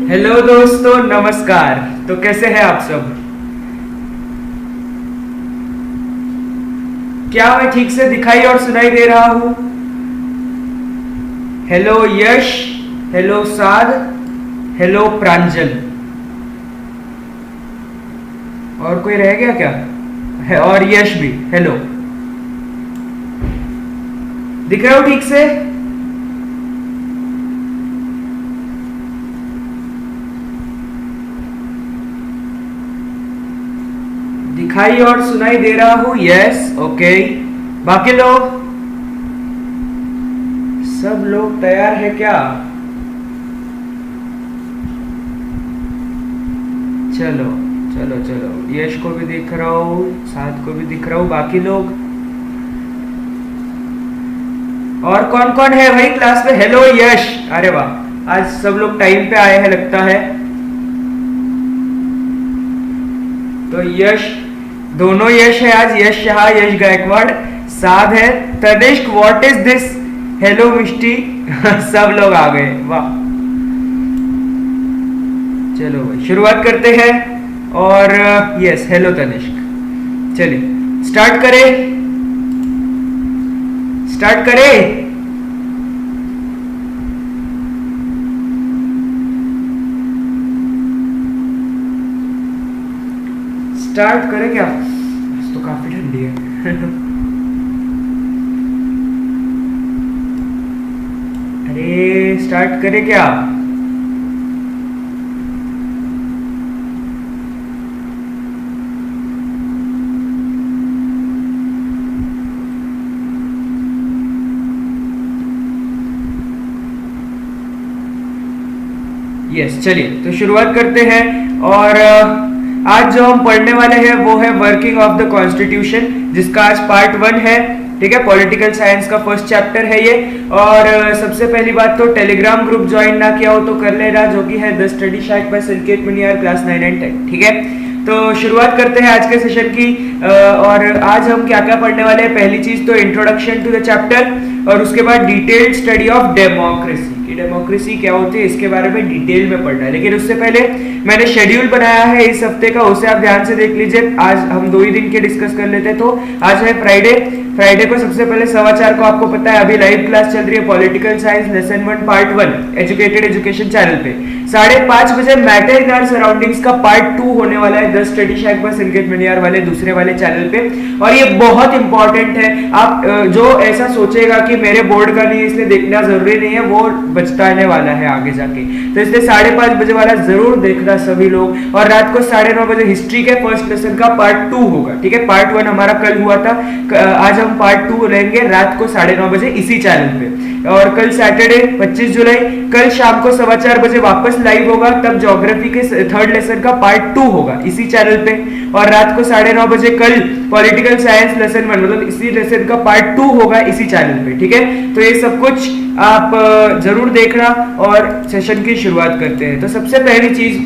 Hello दोस्तों, नमस्कार। तो कैसे हैं आप सब? क्या मैं ठीक से दिखाई और सुनाई दे रहा हूँ? हेलो यश, हेलो साद, हेलो प्रांजल। और कोई रह गया क्या? है, और यश भी। हेलो, दिख रहा हूँ ठीक से? दिखाई और सुनाई दे रहा हूँ। Yes, okay. बाकी लोग, सब लोग तैयार है क्या? चलो चलो चलो, यश को भी दिख रहा हूँ, साथ को भी दिख रहा हूँ। बाकी लोग और कौन कौन है भाई क्लास में? हेलो यश, अरे वाह, आज सब लोग टाइम पे आए हैं लगता है। तो यश, दोनों यश है आज, यश शाह, यश गायकवाड़। साध है Tanishq. What is this? Hello Mishti. सब लोग आ गए, वाह। चलो भाई, शुरुआत करते हैं। और यस, हेलो तनिष्क। चलिए स्टार्ट करें, स्टार्ट करें। स्टार्ट करें क्या? आज तो काफी ठंडी है। अरे स्टार्ट करें क्या? यस, चलिए तो शुरुआत करते हैं। और आज जो हम पढ़ने वाले हैं वो है वर्किंग ऑफ द कॉन्स्टिट्यूशन, जिसका आज पार्ट 1 है। ठीक है, पॉलिटिकल साइंस का फर्स्ट चैप्टर है ये। और सबसे पहली बात तो टेलीग्राम ग्रुप ज्वाइन ना किया हो तो कर लेना, जो कि है the study शाइट bye Sanket Maniyar, class 9 and 10। ठीक है, तो शुरुआत करते हैं आज के सेशन की। और आज हम क्या क्या पढ़ने वाले हैं? पहली चीज तो इंट्रोडक्शन टू द चैप्टर, और उसके बाद डिटेल्ड स्टडी ऑफ डेमोक्रेसी, कि डेमोक्रेसी क्या होती है इसके बारे में डिटेल में पढ़ना है। लेकिन उससे पहले मैंने शेड्यूल बनाया है इस हफ्ते का, उसे आप ध्यान से देख लीजिए। आज हम 2 ही दिन के डिस्कस कर लेते हैं। तो आज है फ्राइडे। फ्राइडे को सबसे पहले 4:15 को आपको पता है अभी लाइव क्लास चल रही है political science lesson 1 part 1 educated education channel पे। 5:30 बजे मैटर इन आवर सराउंडिंग्स का पार्ट 2 होने वाला है the study शाइट bye Sanket Maniyar वाले दूसरे वाले चैनल पे। और ये बहुत इंपॉर्टेंट है। आप जो ऐसा सोचेगा कि मेरे बोर्ड का नहीं इसलिए देखना जरूरी नहीं है, वो बचताने वाला है आगे जाके। तो इसलिए 5:30 बजे वाला जरूर देखना सभी लोग। और रात को 9:30 बजे हिस्ट्री के फर्स्ट लेसन का पार्ट 2 होगा। ठीक है, पार्ट 1 हमारा कल हुआ था, आज हम पार्ट 2 लेंगे रात को 9:30 बजे इसी चैनल पे। और कल सैटरडे 25 जुलाई, कल शाम को 4:15 बजे वापस लाइव होगा, तब ज्योग्राफी के थर्ड लेसन का पार्ट 2 होगा इसी चैनल पे। और रात को 9:30 बजे कल पॉलिटिकल साइंस लेसन 1 मतलब इसी लेसन का पार्ट 2 होगा इसी चैनल पे। ठीक है, तो ये सब कुछ आप जरूर देखना। और सेशन की शुरुआत करते हैं। तो सबसे पहली चीज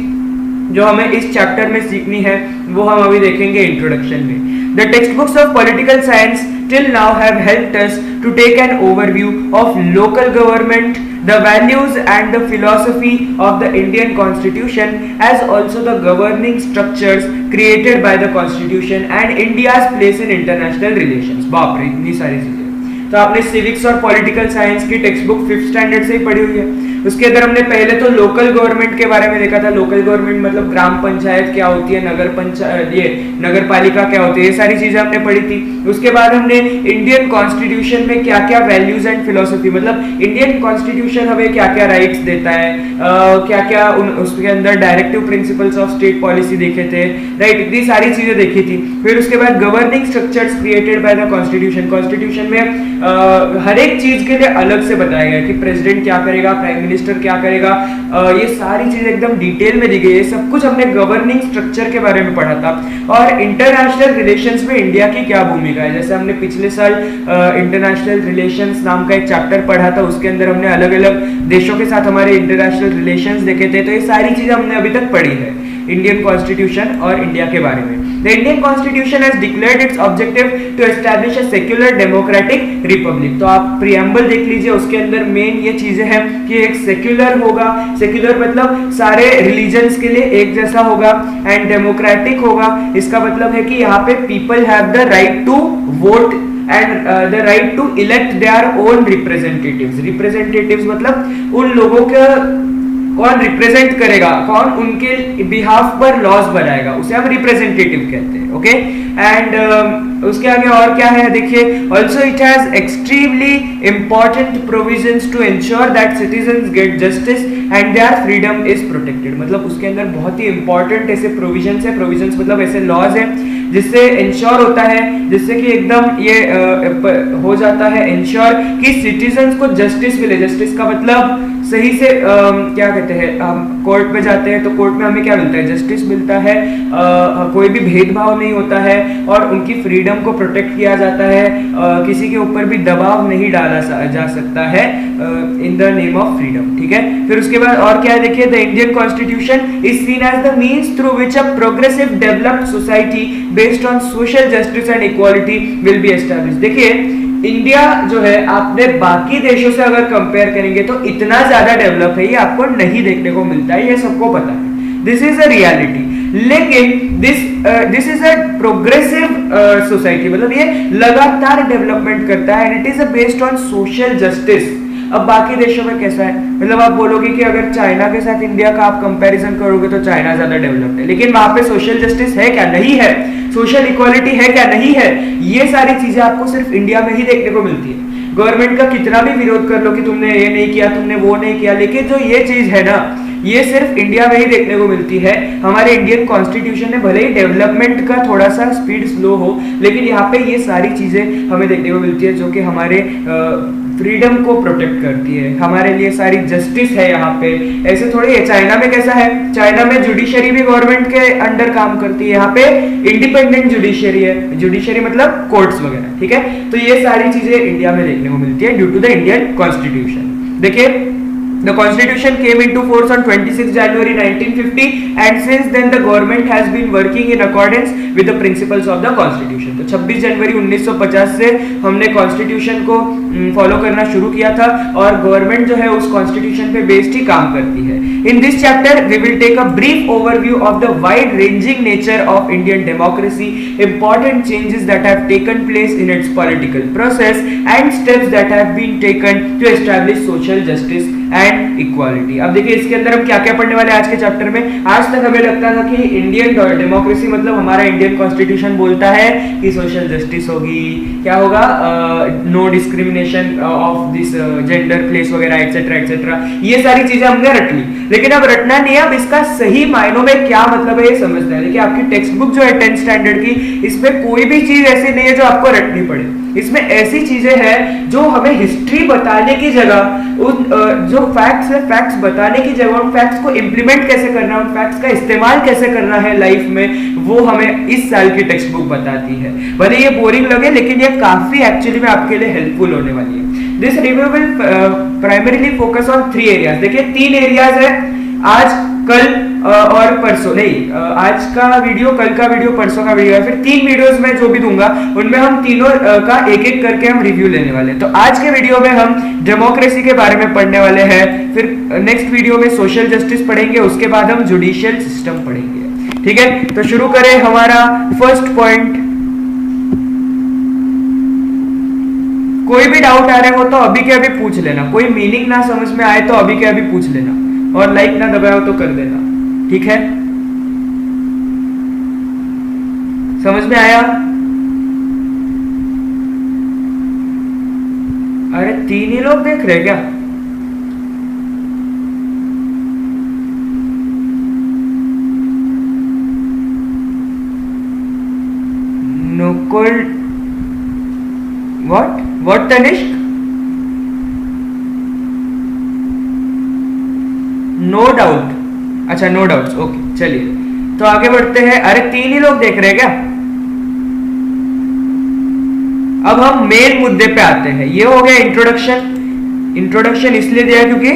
जो हमें इस चैप्टर में सीखनी है वो हम अभी देखेंगे इंट्रोडक्शन में। The textbooks of political science till now have helped us to take an overview of local government, the values and the philosophy of the Indian Constitution, as also the governing structures created by the Constitution and India's place in international relations। बाप रे, इतनी सारी चीजें। तो आपने civics और political science की text book 5th standard से ही पढ़ी हुई है। उसके अंदर हमने पहले तो लोकल गवर्नमेंट के बारे में देखा था। लोकल गवर्नमेंट मतलब ग्राम पंचायत क्या होती है, नगर पंचायत, ये नगर पालिका क्या होती है, ये सारी चीजें हमने पढ़ी थी। उसके बाद हमने इंडियन कॉन्स्टिट्यूशन में क्या क्या वैल्यूज एंड फिलोसफी, मतलब इंडियन कॉन्स्टिट्यूशन हमें क्या क्या राइट्स देता है, क्या क्या उसके अंदर directive principles of state policy देखे थे, राइट, इतनी सारी चीजें देखी थी। फिर उसके बाद governing structures created by the constitution. Constitution में हर एक चीज के लिए अलग से बताया गया कि प्रेसिडेंट क्या करेगा, प्राइम मिनिस्टर क्या करेगा, ये सारी चीजें एकदम डिटेल में दी गई है। सब कुछ हमने गवर्निंग स्ट्रक्चर के बारे में पढ़ा था। और इंटरनेशनल रिलेशंस में इंडिया की क्या भूमिका है, जैसे हमने पिछले साल इंटरनेशनल रिलेशंस नाम का एक चैप्टर पढ़ा था, उसके अंदर हमने अलग अलग देशों के साथ हमारे इंटरनेशनल रिलेशंस देखे थे। तो ये सारी चीजें हमने अभी तक पढ़ी है इंडियन कॉन्स्टिट्यूशन और इंडिया के बारे में। The Indian constitution has declared its objective to establish a secular democratic republic. तो आप प्रीएम्बल देख लीजिए, उसके अंदर मेन ये चीजें हैं कि एक सेक्युलर होगा, सेक्युलर मतलब सारे रिलीजन्स के लिए एक जैसा होगा, एंड डेमोक्रेटिक होगा, इसका मतलब है कि यहाँ पे people have the right to vote and the right to elect their own representatives. Representatives मतलब उन लोगों के कौन रिप्रेजेंट करेगा, कौन उनके बिहाफ पर लॉज बनाएगा, उसे हम रिप्रेजेंटेटिव कहते हैं। ओके, एंड उसके आगे और क्या है देखिए, also it has extremely important provisions to ensure that citizens get justice and their freedom is protected. मतलब उसके अंदर बहुत ही इंपॉर्टेंट ऐसे प्रोविजंस है, प्रोविजंस मतलब ऐसे लॉज है जिससे इंश्योर होता है, जिससे कि एकदम ये हो जाता है इंश्योर कि सिटीजंस को जस्टिस मिले। जस्टिस का मतलब सही से क्या कहते हैं, हम कोर्ट में जाते हैं तो कोर्ट में हमें क्या मिलता है, जस्टिस मिलता है, कोई भी भेदभाव नहीं होता है और उनकी फ्रीडम को प्रोटेक्ट किया जाता है, किसी के ऊपर भी दबाव नहीं डाला जा सकता है in the name of freedom. ठीक है, फिर उसके बाद और क्या है देखिए, the Indian constitution is seen as the means through which a progressive developed society based on social justice and equality will be established. देखिए इंडिया जो है आपने बाकी देशों से अगर कंपेयर करेंगे तो इतना ज्यादा डेवलप है, ये आपको नहीं देखने को मिलता है, ये सबको पता है, दिस इज अ रियलिटी। लेकिन this is a progressive society, मतलब ये लगातार डेवलपमेंट करता है and it is based on social justice. अब बाकी देशों में कैसा है, मतलब आप बोलोगे कि अगर चाइना के साथ इंडिया का आप कंपैरिजन करोगे तो चाइना ज्यादा डेवलप्ड है, लेकिन वहां पे सोशल जस्टिस है क्या, नहीं है, सोशल इक्वालिटी है क्या, नहीं है। ये सारी चीजें आपको सिर्फ इंडिया में ही देखने को मिलती है। गवर्नमेंट का कितना भी विरोध कर लो कि तुमने ये नहीं किया, तुमने वो नहीं किया, लेकिन जो ये चीज है ना, ये सिर्फ इंडिया में ही देखने को मिलती है। हमारे इंडियन कॉन्स्टिट्यूशन में भले ही डेवलपमेंट का थोड़ा सा स्पीड स्लो हो, लेकिन यहाँ पे ये सारी चीजें हमें देखने को मिलती है जो कि हमारे फ्रीडम को प्रोटेक्ट करती है, हमारे लिए सारी जस्टिस है यहाँ पे। ऐसे थोड़ी है, चाइना में कैसा है, चाइना में जुडिशरी भी गवर्नमेंट के अंडर काम करती है, यहाँ पे इंडिपेंडेंट जुडिशरी है, जुडिशरी मतलब कोर्ट्स वगैरह। ठीक है, तो ये सारी चीजें इंडिया में देखने को मिलती है due to the Indian constitution. देखिए The Constitution came into force on 26 January 1950 and since then the government has been working in accordance with the principles of the Constitution। तो 26 जनवरी 1950 से हमने कॉन्स्टिट्यूशन को फॉलो करना शुरू किया था और गवर्नमेंट जो है उस कॉन्स्टिट्यूशन पे बेस्ड ही काम करती है। In this chapter we will take a brief overview of the wide ranging nature of Indian democracy, important changes that have taken place in its political process and steps that have been taken to establish social justice and equality. अब देखिए इसके अंदर हम क्या क्या पढ़ने वाले आज के चैप्टर में। आज तक हमें लगता था कि इंडियन डेमोक्रेसी मतलब हमारा इंडियन कॉन्स्टिट्यूशन बोलता है कि सोशल जस्टिस होगी, क्या होगा, no discrimination of this gender, place वगैरह एक्सेट्रा एक्सेट्रा, ये सारी चीजें हमने रट ली। लेकिन अब रटना नहीं है, अब इसका सही मायनों में क्या मतलब है ये समझना है। देखिए आपकी टेक्स्ट बुक जो है 10th स्टैंडर्ड की, इसमें कोई भी चीज ऐसी नहीं है जो आपको रटनी पड़े। इसमें ऐसी चीजें हैं जो हमें हिस्ट्री बताने की जगह उन जो फैक्ट्स है, फैक्ट्स बताने की जगह उन फैक्ट्स को इंप्लीमेंट कैसे करना है, उन फैक्ट्स का इस्तेमाल कैसे करना है लाइफ में, वो हमें इस साल की टेक्स्ट बुक बताती है। भले ये बोरिंग लगे लेकिन ये काफी एक्चुअली में आपके लिए हेल्पफुल होने वाली है। This review will primarily focus on 3 areas. देखिए 3 एरियाज है, आज, कल और परसों, नहीं आज का वीडियो, कल का वीडियो, परसों का वीडियो है, फिर 3 वीडियोस में जो भी दूंगा उनमें हम तीनों का एक एक करके हम रिव्यू लेने वाले हैं। तो आज के वीडियो में हम डेमोक्रेसी के बारे में पढ़ने वाले हैं, फिर नेक्स्ट वीडियो में सोशल जस्टिस पढ़ेंगे, उसके बाद हम जुडिशियल सिस्टम पढ़ेंगे। ठीक है, तो शुरू करें हमारा फर्स्ट पॉइंट। कोई भी डाउट आ रहा हो तो अभी के अभी पूछ लेना, कोई मीनिंग ना समझ में आए तो अभी के अभी पूछ लेना, और लाइक ना दबाया हो तो कर देना। ठीक है, समझ में आया? अरे 3 ही लोग देख रहे क्या? Nukul, what Tanishq? No doubt, अच्छा नो डाउट्स, ओके चलिए तो आगे बढ़ते हैं। अरे 3 ही लोग देख रहे हैं क्या? अब हम मेन मुद्दे पे आते हैं। ये हो गया इंट्रोडक्शन। इंट्रोडक्शन इसलिए दिया क्योंकि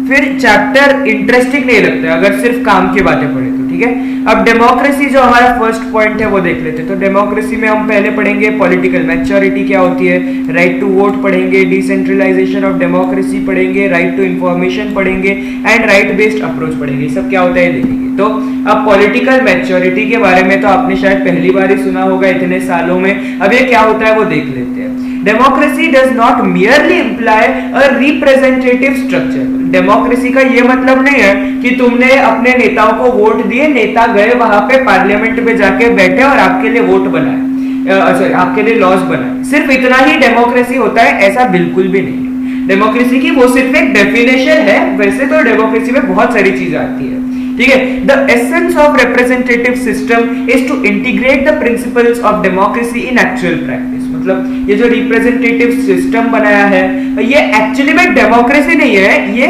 फिर चैप्टर इंटरेस्टिंग नहीं लगता अगर सिर्फ काम की बातें पढ़े तो। ठीक है। अब डेमोक्रेसी जो हमारा फर्स्ट पॉइंट है वो देख लेते हैं। तो डेमोक्रेसी में हम पहले पढ़ेंगे पॉलिटिकल मैच्योरिटी क्या होती है, राइट टू वोट पढ़ेंगे, डिसेंट्रलाइजेशन ऑफ डेमोक्रेसी पढ़ेंगे, राइट टू इंफॉर्मेशन पढ़ेंगे एंड राइट बेस्ड अप्रोच पढ़ेंगे। सब क्या होता है देखेंगे। तो अब पॉलिटिकल मैच्योरिटी के बारे में तो आपने शायद पहली बार ही सुना होगा इतने सालों में। अब ये क्या होता है वो देख लेते हैं। Democracy does not merely imply a representative structure. Democracy का ये मतलब नहीं है कि तुमने अपने नेताओं को वोट दिए, नेता गए वहां पे पार्लियामेंट में जाके बैठे और आपके लिए वोट बनाए, आपके लिए लॉज बनाए, सिर्फ इतना ही डेमोक्रेसी होता है, ऐसा बिल्कुल भी नहीं है। डेमोक्रेसी की वो सिर्फ एक डेफिनेशन है, वैसे तो डेमोक्रेसी में बहुत सारी चीजें आती है, ठीक है। The essence of representative system is to integrate the principles of democracy in actual practice. मतलब ये जो रिप्रेजेंटेटिव सिस्टम बनाया है ये एक्चुअली में डेमोक्रेसी नहीं है, ये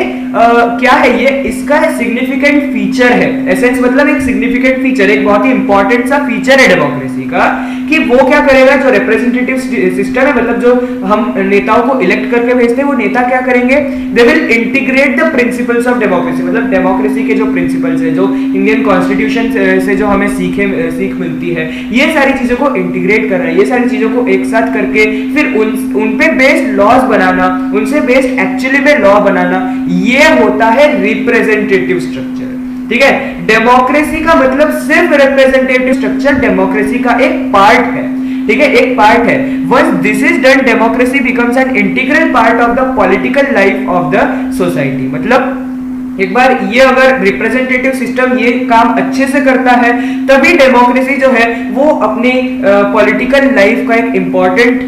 क्या है, ये इसका सिग्निफिकेंट फीचर है। एसेंस मतलब एक सिग्निफिकेंट फीचर, एक बहुत ही इंपॉर्टेंट सा फीचर है डेमोक्रेसी का, कि वो क्या करेगा, जो रिप्रेजेंटेटिव सिस्टम है, मतलब जो हम नेताओं को इलेक्ट करके भेजते हैं, वो नेता क्या करेंगे, they will integrate the principles of democracy. मतलब डेमोक्रेसी के जो प्रिंसिपल्स है, जो इंडियन कॉन्स्टिट्यूशन से जो हमें सीख मिलती है, ये सारी चीजों को इंटीग्रेट कर रहा है, ये सारी चीजों को एक साथ करके फिर उन पे बेस्ड लॉज बनाना, उनसे बेस्ड एक्चुअली में लॉ बनाना, ये होता है रिप्रेजेंटेटिव स्ट्रक्चर, ठीक है। डेमोक्रेसी का मतलब सिर्फ रिप्रेजेंटेटिव स्ट्रक्चर डेमोक्रेसी का एक पार्ट है, ठीक है, एक पार्ट है। Once this is done, democracy becomes an integral part of the political life of the society. मतलब एक बार ये अगर रिप्रेजेंटेटिव सिस्टम ये काम अच्छे से करता है, तभी डेमोक्रेसी जो है वो अपनी पॉलिटिकल लाइफ का एक इंपॉर्टेंट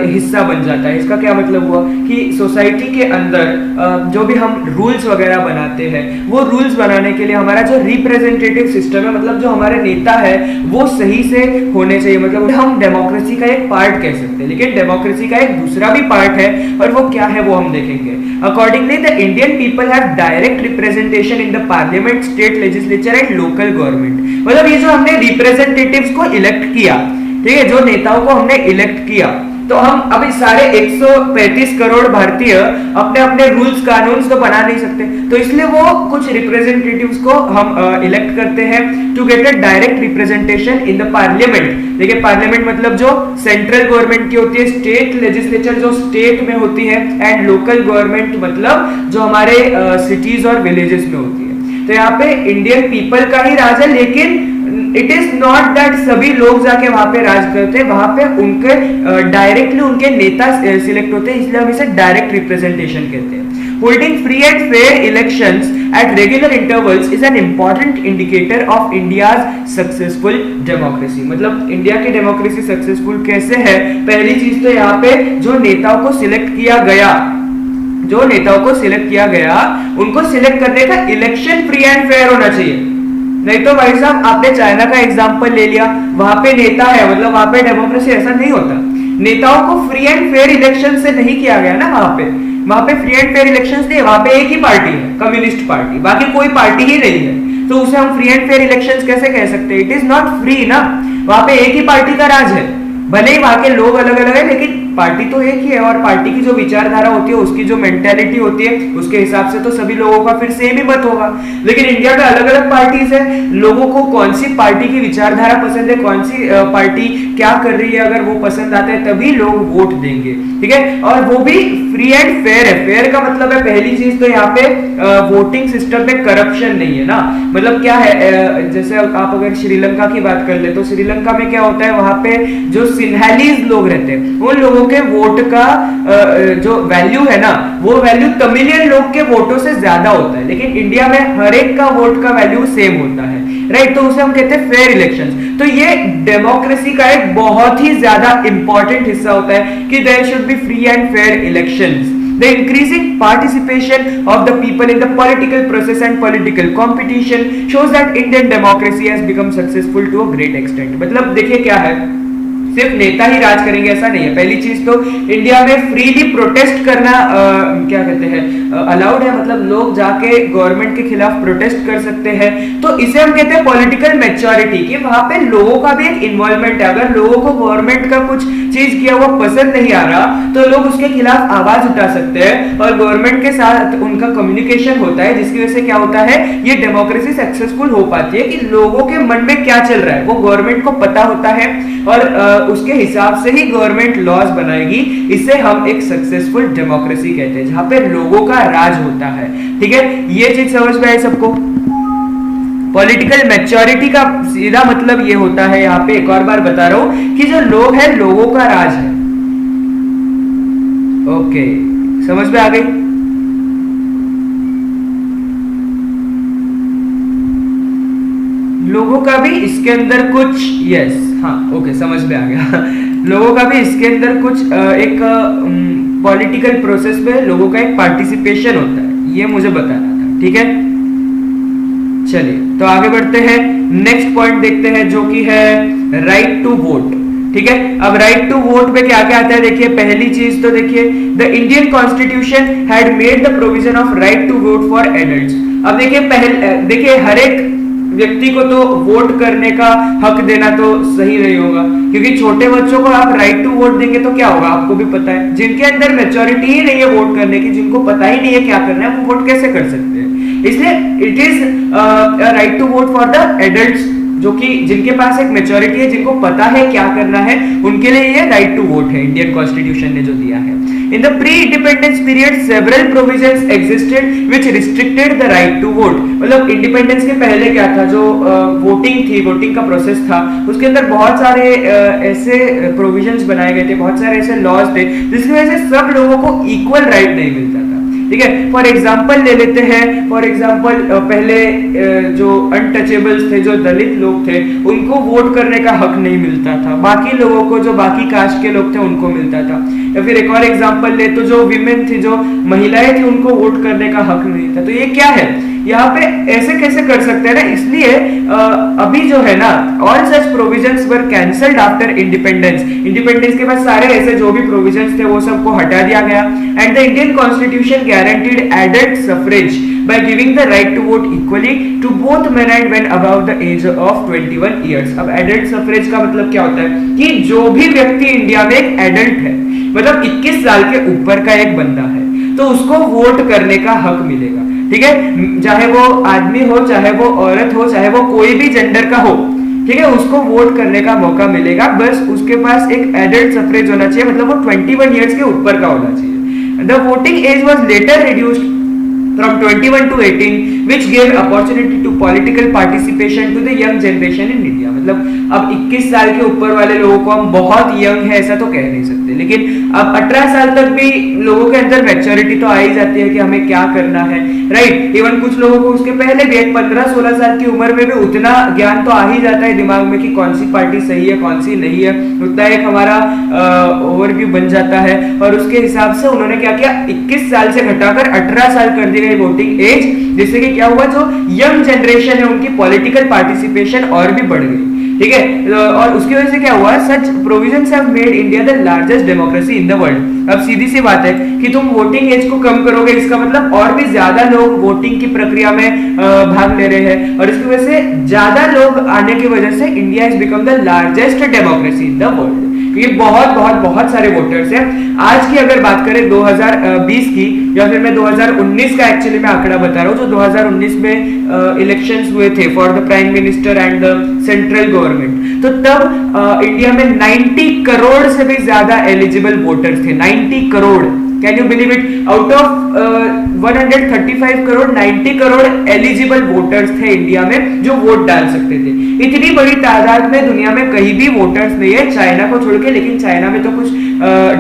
हिस्सा बन जाता है। इसका क्या मतलब हुआ कि सोसाइटी के अंदर जो भी हम रूल्स वगैरह बनाते हैं, वो रूल्स बनाने के लिए हमारा जो रिप्रेजेंटेटिव सिस्टम है, मतलब जो हमारे नेता है, वो सही से होने चाहिए। मतलब हम डेमोक्रेसी का एक पार्ट कह सकते हैं, लेकिन डेमोक्रेसी का एक दूसरा भी पार्ट है, और वो क्या है वो हम देखेंगे। Accordingly the Indian people have direct representation in the parliament, state legislature and local government. मतलब ये जो हमने रिप्रेजेंटेटिव्स को इलेक्ट किया, ठीक है, जो नेताओं को हमने इलेक्ट किया, तो हम अभी सारे 135 करोड़ भारतीय अपने अपने रूल्स कानून तो बना नहीं सकते, तो इसलिए वो कुछ रिप्रेजेंटेटिव्स को हम इलेक्ट करते हैं to get a direct representation in the parliament. देखिए पार्लियामेंट मतलब जो सेंट्रल गवर्नमेंट की होती है, स्टेट लेजिस्लेचर जो स्टेट में होती है, एंड लोकल गवर्नमेंट मतलब जो हमारे सिटीज और विलेजेस में होती है। तो यहाँ पे इंडियन पीपल का ही राज है, लेकिन इट इज नॉट दैट सभी लोग जाके वहां पे राज करते हैं, वहां पे उनके डायरेक्टली उनके नेता सिलेक्ट होते हैं, इसलिए हम इसे डायरेक्ट रिप्रेजेंटेशन कहते हैं। Holding free and fair elections at regular intervals is an important indicator of India's successful democracy. मतलब इंडिया की डेमोक्रेसी सक्सेसफुल कैसे है, पहली चीज तो यहाँ पे जो नेताओं को सिलेक्ट किया गया, जो नेताओं को सिलेक्ट किया गया, उनको सिलेक्ट करने का इलेक्शन फ्री एंड फेयर होना चाहिए। नहीं तो भाई साहब आपने चाइना का एग्जांपल ले लिया, वहां पे नेता है, मतलब वहां पे डेमोक्रेसी ऐसा नहीं होता। नेताओं को फ्री एंड फेयर इलेक्शन से नहीं किया गया ना, वहां पे फ्री एंड फेयर इलेक्शंस नहीं, वहां पे एक ही पार्टी है, कम्युनिस्ट पार्टी, बाकी कोई पार्टी ही नहीं है, तो उसे हम फ्री एंड फेयर इलेक्शंस कैसे कह सकते हैं? इट इज नॉट फ्री ना, वहां पे एक ही पार्टी का राज है, भले ही वहां के लोग अलग अलग है, लेकिन पार्टी तो एक ही है, और पार्टी की जो विचारधारा होती है, उसकी जो मेंटेलिटी होती है, उसके हिसाब से तो सभी लोगों का फिर सेम ही मत होगा। लेकिन इंडिया में अलग अलग पार्टीज है, लोगों को कौन सी पार्टी की विचारधारा पसंद है, कौन सी पार्टी क्या कर रही है, अगर वो पसंद आता है तभी लोग वोट देंगे, ठीक है, और वो भी फ्री एंड फेयर है। फेयर का मतलब है पहली चीज तो यहाँ पे वोटिंग सिस्टम में करप्शन नहीं है ना। मतलब क्या है, जैसे आप अगर श्रीलंका की बात कर ले, तो श्रीलंका में क्या होता है, वहां पे जो सिन्हलीज लोग रहते हैं, उन लोगों के वोट का जो वैल्यू है ना, वो वैल्यू तमिलियन लोग के वोटों से ज्यादा होता है, लेकिन इंडिया में हर एक का वोट का वैल्यू सेम होता है, राइट। तो उसे हम कहते हैं फेयर इलेक्शंस। तो ये डेमोक्रेसी का एक बहुत ही ज्यादा इंपॉर्टेंट हिस्सा होता है कि there should be free and fair elections. The increasing participation of the people in the political process and political competition shows that Indian democracy has become successful to a great extent। मतलब देखिए क्या है सिर्फ नेता ही राज करेंगे ऐसा नहीं है। पहली चीज तो इंडिया में फ्रीली प्रोटेस्ट करना क्या कहते हैं अलाउड है, मतलब लोग जाके गवर्नमेंट के खिलाफ प्रोटेस्ट कर सकते हैं। तो इसे हम कहते हैं पॉलिटिकल मैच्योरिटी, कि वहां पे लोगों का भी एक इन्वॉल्वमेंट है। अगर लोगों को गवर्नमेंट का कुछ चीज किया हुआ पसंद नहीं आ रहा तो लोग उसके खिलाफ आवाज उठा सकते हैं और गवर्नमेंट के साथ उनका कम्युनिकेशन होता है, जिसकी वजह से क्या होता है, ये डेमोक्रेसी सक्सेसफुल हो पाती है कि लोगों के मन में क्या चल रहा है वो गवर्नमेंट को पता होता है और उसके हिसाब से ही गवर्नमेंट लॉज बनाएगी। इसे हम एक सक्सेसफुल डेमोक्रेसी कहते हैं, जहां पे लोगों का राज होता है। ठीक है, ये चीज समझ में आई सबको। पॉलिटिकल मैच्योरिटी का सीधा मतलब ये होता है, यहाँ पे एक और बार बता रहा हूं कि जो लोग हैं लोगों का राज है। ओके, समझ में आ गई। लोगों का भी इसके अंदर कुछ यस हाँ ओके समझ में आ गया लोगों का भी इसके अंदर कुछ एक पॉलिटिकल प्रोसेस में लोगों का एक पार्टिसिपेशन होता है, ये मुझे बताना था। ठीक है, चलिए तो आगे बढ़ते हैं। नेक्स्ट पॉइंट देखते हैं जो कि है राइट टू वोट। ठीक है, अब राइट टू वोट पे क्या क्या आता है देखिए। पहली चीज तो देखिए, the Indian constitution had made the provision of right to vote for adults. अब देखिए हर एक व्यक्ति को तो वोट करने का हक देना तो सही नहीं होगा, क्योंकि छोटे बच्चों को आप राइट टू वोट देंगे तो क्या होगा आपको भी पता है। जिनके अंदर मैच्योरिटी ही नहीं है वोट करने की, जिनको पता ही नहीं है क्या करना है, वो वोट कैसे कर सकते हैं। इसलिए it is right to vote for the adults, जो कि जिनके पास एक मैच्योरिटी है, जिनको पता है क्या करना है, उनके लिए ये राइट टू वोट है, इंडियन कॉन्स्टिट्यूशन ने जो दिया है। In the pre-independence period, several provisions existed which restricted the right to vote। मतलब इंडिपेंडेंस के पहले क्या था, जो वोटिंग थी, वोटिंग का प्रोसेस था, उसके अंदर बहुत सारे ऐसे प्रोविजंस बनाए गए थे, बहुत सारे ऐसे लॉज थे जिसकी वजह से सब लोगों को इक्वल राइट नहीं मिलता था। ठीक है, फॉर एग्जाम्पल ले लेते हैं। फॉर एग्जाम्पल पहले जो अनटचेबल्स थे, जो दलित लोग थे, उनको वोट करने का हक नहीं मिलता था। बाकी लोगों को, जो बाकी कास्ट के लोग थे, उनको मिलता था। या फिर एक और एग्जाम्पल ले तो जो विमेन थी, जो महिलाएं थी, उनको वोट करने का हक नहीं था। तो ये क्या है, यहाँ पे ऐसे कैसे कर सकते हैं ना, इसलिए अभी जो है ना, ऑल सच प्रोविजंस वर कैंसल्ड आफ्टर इंडिपेंडेंस। इंडिपेंडेंस के बाद सारे ऐसे जो भी प्रोविजंस थे वो सबको हटा दिया गया। And the Indian constitution guaranteed adult suffrage by giving the right to vote equally to both men and women above the age of 21 years। अब एडल्ट सफरेज का मतलब क्या होता है कि जो भी व्यक्ति इंडिया में एक एडल्ट है, मतलब 21 साल के ऊपर का एक बंदा है, तो उसको वोट करने का हक मिलेगा। ठीक है, चाहे वो आदमी हो, चाहे वो औरत हो, चाहे वो कोई भी जेंडर का हो, ठीक है, उसको वोट करने का मौका मिलेगा। बस उसके पास एक एडल्ट सफरेज होना चाहिए, मतलब वो 21 ईयर्स के ऊपर का होना चाहिए। The voting age was later reduced from 21 to 18 which gave opportunity to political participation to the young generation in India। मतलब अब 21 साल के ऊपर वाले लोगों को हम बहुत यंग है ऐसा तो कह नहीं सकते, लेकिन अब 18 साल तक भी लोगों के अंदर मैच्योरिटी तो आ ही जाती है कि हमें क्या करना है, राइट। इवन कुछ लोगों को उसके पहले भी 15-16 साल की उम्र में भी उतना ज्ञान तो आ ही जाता है दिमाग में कि कौन सी पार्टी सही है, कौन सी नहीं है, उतना एक हमारा ओवरव्यू बन जाता है। और उसके हिसाब से उन्होंने क्या किया, 21 साल से घटाकर 18 साल कर दी गई वोटिंग एज, जिससे कि क्या हुआ, जो यंग जनरेशन है उनकी पॉलिटिकल पार्टिसिपेशन और भी बढ़ गई। ठीक है, और उसकी वजह से क्या हुआ, such provisions have made India the largest democracy in the world. अब सीधी सी बात है कि तुम वोटिंग एज को कम करोगे, इसका मतलब और भी ज्यादा लोग वोटिंग की प्रक्रिया में भाग ले रहे हैं, और इसकी वजह से ज्यादा लोग आने की वजह से India has become the largest democracy in the world, क्योंकि बहुत सारे वोटर्स हैं। आज की अगर बात करें 2020 की, या फिर मैं 2019 का एक्चुअली मैं आंकड़ा बता रहा हूँ, जो 2019 में इलेक्शंस हुए थे for the prime minister and the central government, तो तब इंडिया में 90 करोड़ से भी ज्यादा एलिजिबल वोटर्स थे। 90 crore, can you believe it, out of 135 crore 90 crore eligible voters थे इंडिया में जो वोट डाल सकते थे। इतनी बड़ी तादाद में दुनिया में कहीं भी वोटर्स नहीं है, चाइना को छोड़ के, लेकिन चाइना में तो कुछ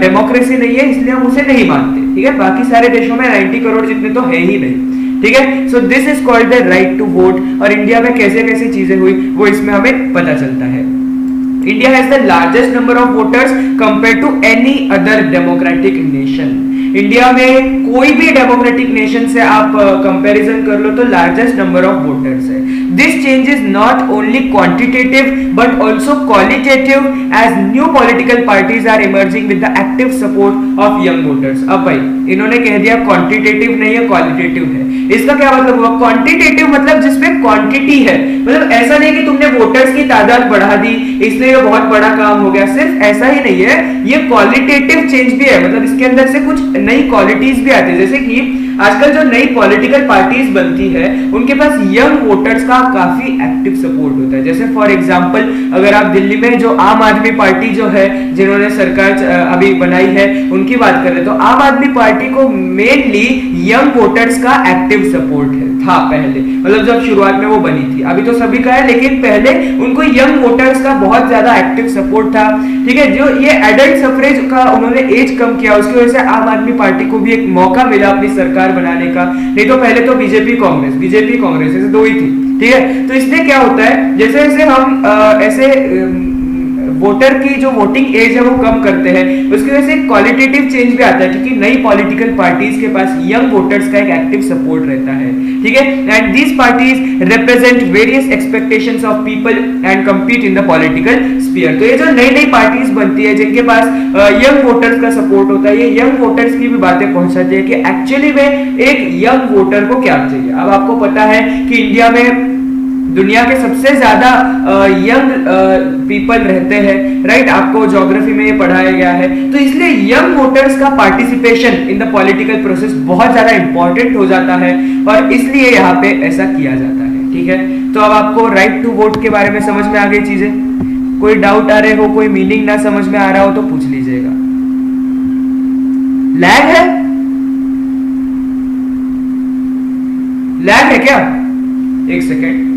डेमोक्रेसी नहीं है, इसलिए हम उसे नहीं मानते। ठीक है, बाकी सारे देशों में 90 करोड़ जितने तो है ही नहीं। ठीक है, so this is called the right to vote. और इंडिया में कैसे कैसे चीजें हुई वो इसमें हमें पता चलता है। India has the largest number of voters compare to any other democratic nation. India में कोई भी डेमोक्रेटिक नेशन से आप कंपैरिजन कर लो तो लार्जेस्ट नंबर ऑफ वोटर्स है। This change is not only quantitative but also qualitative as new political parties are emerging with the active support of young voters. अब भाई इन्होंने कह दिया क्वांटिटेटिव नहीं है क्वालिटेटिव है, इसका क्या मतलब हुआ? क्वांटिटेटिव मतलब जिसमें क्वांटिटी है, मतलब ऐसा नहीं कि तुमने वोटर्स की तादाद बढ़ा दी इसलिए ये बहुत बड़ा काम हो गया, सिर्फ ऐसा ही नहीं है, ये क्वालिटेटिव चेंज भी है, मतलब इसके अंदर से कुछ नई क्वालिटीज भी आती है। जैसे कि आजकल जो नई पॉलिटिकल पार्टीज बनती है उनके पास यंग वोटर्स का काफी एक्टिव सपोर्ट होता है। जैसे फॉर एग्जांपल अगर आप दिल्ली में जो आम आदमी पार्टी जो है जिन्होंने सरकार अभी बनाई है उनकी बात करें तो आम आदमी पार्टी को मेनली यंग वोटर्स का एक्टिव सपोर्ट है था पहले, मतलब जब शुरुआत में वो बनी थी, अभी तो सभी का है लेकिन पहले उनको यंग वोटर्स का बहुत ज्यादा एक्टिव सपोर्ट था। ठीक है, जो ये एडल्ट सफरेज का उन्होंने एज कम किया उसकी वजह से आम आदमी पार्टी को भी एक मौका मिला अपनी सरकार बनाने का, नहीं तो पहले तो बीजेपी कांग्रेस ऐसे दो ही थी। ठीक है, तो इसलिए क्या होता है जैसे जैसे हम ऐसे वोटर की जो वोटिंग एज है वो कम करते हैं उसकी वजह से क्वालिटेटिव चेंज भी आता है क्योंकि नई पॉलिटिकल पार्टीज के पास यंग वोटर्स का एक एक्टिव सपोर्ट रहता है। ठीक है, and these parties represent various expectations of people and compete in the political sphere. तो ये जो नई नई पार्टीज बनती है जिनके पास यंग वोटर्स का सपोर्ट होता है, ये यंग वोटर्स की भी बातें पहुंचाती है कि एक्चुअली में एक यंग वोटर को क्या चाहिए। अब आपको पता है कि इंडिया में दुनिया के सबसे ज्यादा यंग पीपल रहते हैं, राइट, आपको ज्योग्राफी में ये पढ़ाया गया है, तो इसलिए यंग वोटर्स का participation in the political process बहुत ज्यादा इंपॉर्टेंट हो जाता है और इसलिए यहाँ पे ऐसा किया जाता है। ठीक है, तो अब आपको राइट टू वोट के बारे में समझ में आ गई चीजें, कोई डाउट आ रहे हो, कोई मीनिंग ना समझ में आ रहा हो तो पूछ लीजिएगा। लैग है, लैग है क्या? एक सेकेंड,